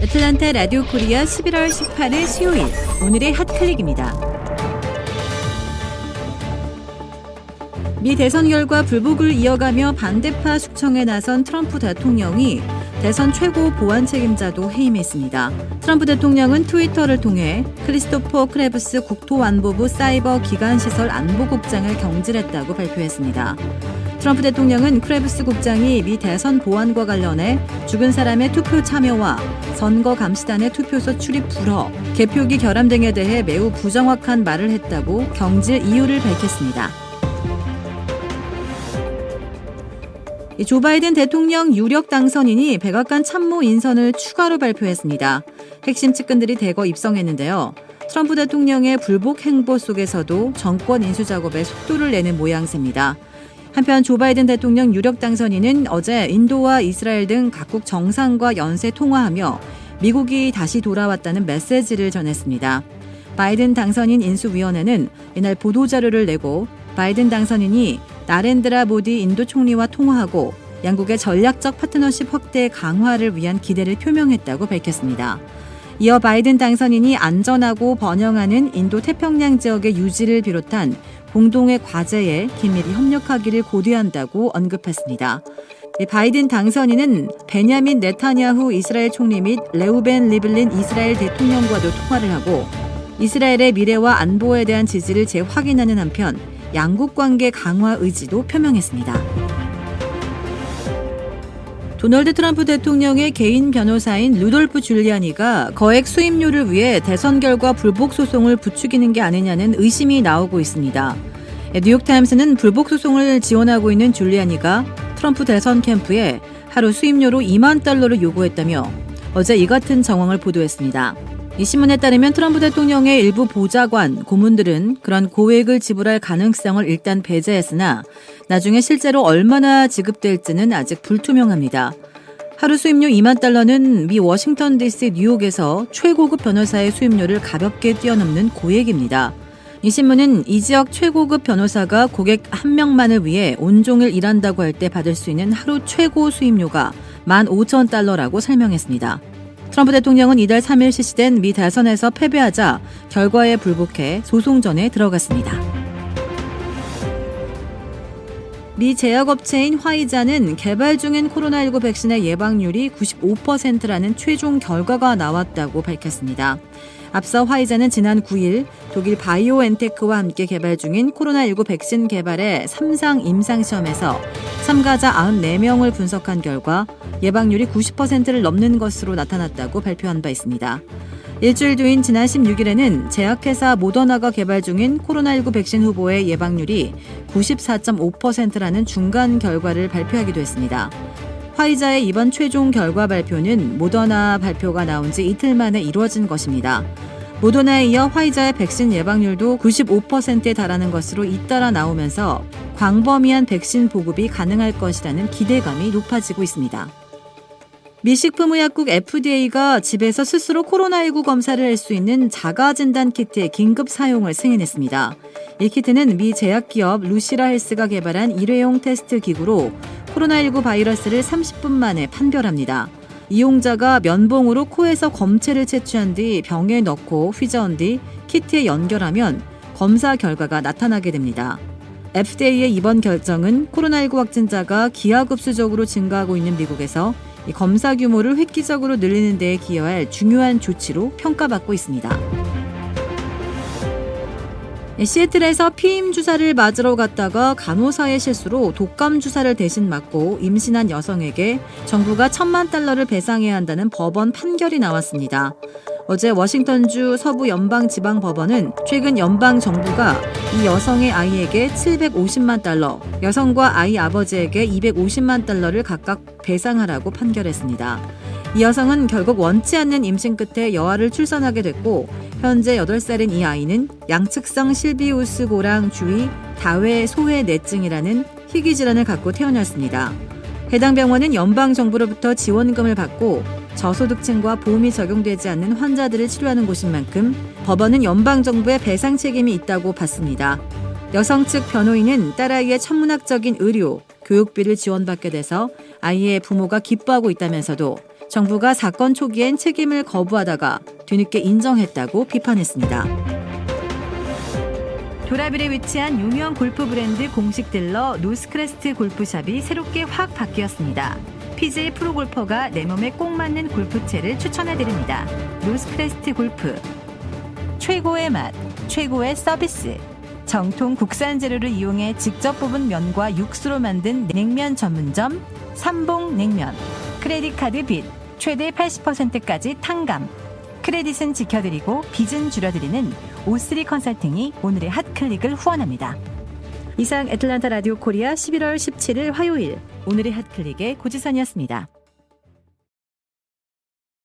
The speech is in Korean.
애틀랜타 라디오 코리아 11월 18일 수요일 오늘의 핫클릭입니다. 미 대선 결과 불복을 이어가며 반대파 숙청에 나선 트럼프 대통령이 대선 최고 보안 책임자도 해임했습니다. 트럼프 대통령은 트위터를 통해 크리스토퍼 크레브스 국토안보부 사이버 기간시설 안보국장을 경질했다고 발표했습니다. 트럼프 대통령은 크레브스 국장이 미 대선 보안과 관련해 죽은 사람의 투표 참여와 선거 감시단의 투표소 출입 불허, 개표기 결함 등에 대해 매우 부정확한 말을 했다고 경질 이유를 밝혔습니다. 조 바이든 대통령 유력 당선인이 백악관 참모 인선을 추가로 발표했습니다. 핵심 측근들이 대거 입성했는데요. 트럼프 대통령의 불복 행보 속에서도 정권 인수 작업에 속도를 내는 모양새입니다. 한편 조 바이든 대통령 유력 당선인은 어제 인도와 이스라엘 등 각국 정상과 연쇄 통화하며 미국이 다시 돌아왔다는 메시지를 전했습니다. 바이든 당선인 인수위원회는 이날 보도자료를 내고 바이든 당선인이 나렌드라 모디 인도 총리와 통화하고 양국의 전략적 파트너십 확대 강화를 위한 기대를 표명했다고 밝혔습니다. 이어 바이든 당선인이 안전하고 번영하는 인도 태평양 지역의 유지를 비롯한 공동의 과제에 긴밀히 협력하기를 고대한다고 언급했습니다. 바이든 당선인은 베냐민 네타냐후 이스라엘 총리 및 레우벤 리블린 이스라엘 대통령과도 통화를 하고 이스라엘의 미래와 안보에 대한 지지를 재확인하는 한편 양국 관계 강화 의지도 표명했습니다. 도널드 트럼프 대통령의 개인 변호사인 루돌프 줄리아니가 거액 수임료를 위해 대선 결과 불복 소송을 부추기는 게 아니냐는 의심이 나오고 있습니다. 뉴욕타임스는 불복 소송을 지원하고 있는 줄리아니가 트럼프 대선 캠프에 하루 수임료로 $20,000를 요구했다며 어제 이 같은 정황을 보도했습니다. 이 신문에 따르면 트럼프 대통령의 일부 보좌관, 고문들은 그런 고액을 지불할 가능성을 일단 배제했으나 나중에 실제로 얼마나 지급될지는 아직 불투명합니다. 하루 수임료 $20,000는 미 워싱턴 DC 뉴욕에서 최고급 변호사의 수임료를 가볍게 뛰어넘는 고액입니다. 이 신문은 이 지역 최고급 변호사가 고객 한 명만을 위해 온종일 일한다고 할 때 받을 수 있는 하루 최고 수임료가 $15,000라고 설명했습니다. 트럼프 대통령은 이달 3일 실시된 미 대선에서 패배하자 결과에 불복해 소송전에 들어갔습니다. 미 제약업체인 화이자는 개발 중인 코로나19 백신의 예방률이 95%라는 최종 결과가 나왔다고 밝혔습니다. 앞서 화이자는 지난 9일 독일 바이오엔테크와 함께 개발 중인 코로나19 백신 개발의 3상 임상시험에서 참가자 94명을 분석한 결과 예방률이 90%를 넘는 것으로 나타났다고 발표한 바 있습니다. 일주일 뒤인 지난 16일에는 제약회사 모더나가 개발 중인 코로나19 백신 후보의 예방률이 94.5%라는 중간 결과를 발표하기도 했습니다. 화이자의 이번 최종 결과 발표는 모더나 발표가 나온 지 이틀 만에 이루어진 것입니다. 모더나에 이어 화이자의 백신 예방률도 95%에 달하는 것으로 잇따라 나오면서 광범위한 백신 보급이 가능할 것이라는 기대감이 높아지고 있습니다. 미 식품의약국 FDA가 집에서 스스로 코로나19 검사를 할 수 있는 자가진단 키트의 긴급 사용을 승인했습니다. 이 키트는 미 제약기업 루시라 헬스가 개발한 일회용 테스트 기구로 코로나19 바이러스를 30분 만에 판별합니다. 이용자가 면봉으로 코에서 검체를 채취한 뒤 병에 넣고 휘저은 뒤 키트에 연결하면 검사 결과가 나타나게 됩니다. FDA의 이번 결정은 코로나19 확진자가 기하급수적으로 증가하고 있는 미국에서 이 검사 규모를 획기적으로 늘리는 데에 기여할 중요한 조치로 평가받고 있습니다. 시애틀에서 피임 주사를 맞으러 갔다가 간호사의 실수로 독감 주사를 대신 맞고 임신한 여성에게 정부가 $10,000,000를 배상해야 한다는 법원 판결이 나왔습니다. 어제 워싱턴주 서부 연방지방법원은 최근 연방정부가 이 여성의 아이에게 $750만, 여성과 아이 아버지에게 $250만 각각 배상하라고 판결했습니다. 이 여성은 결국 원치 않는 임신 끝에 여아를 출산하게 됐고 현재 8살인 이 아이는 양측성 실비우스 고랑 주위 다회 소외내증이라는 희귀 질환을 갖고 태어났습니다. 해당 병원은 연방정부로부터 지원금을 받고 저소득층과 보험이 적용되지 않는 환자들을 치료하는 곳인 만큼 법원은 연방정부의 배상 책임이 있다고 봤습니다. 여성 측 변호인은 딸아이의 천문학적인 의료, 교육비를 지원받게 돼서 아이의 부모가 기뻐하고 있다면서도 정부가 사건 초기엔 책임을 거부하다가 뒤늦게 인정했다고 비판했습니다. 도라빌에 위치한 유명 골프 브랜드 공식 딜러 노스크레스트 골프샵이 새롭게 확 바뀌었습니다. PGA 프로골퍼가 내 몸에 꼭 맞는 골프채를 추천해드립니다. 노스크레스트 골프. 최고의 맛, 최고의 서비스. 정통 국산 재료를 이용해 직접 뽑은 면과 육수로 만든 냉면 전문점 삼봉냉면. 크레딧 카드 빚 최대 80%까지 탕감. 크레딧은 지켜드리고 빚은 줄여드리는 O3 컨설팅이 오늘의 핫클릭을 후원합니다. 이상 애틀란타 라디오 코리아 11월 17일 화요일 오늘의 핫클릭의 고지선이었습니다.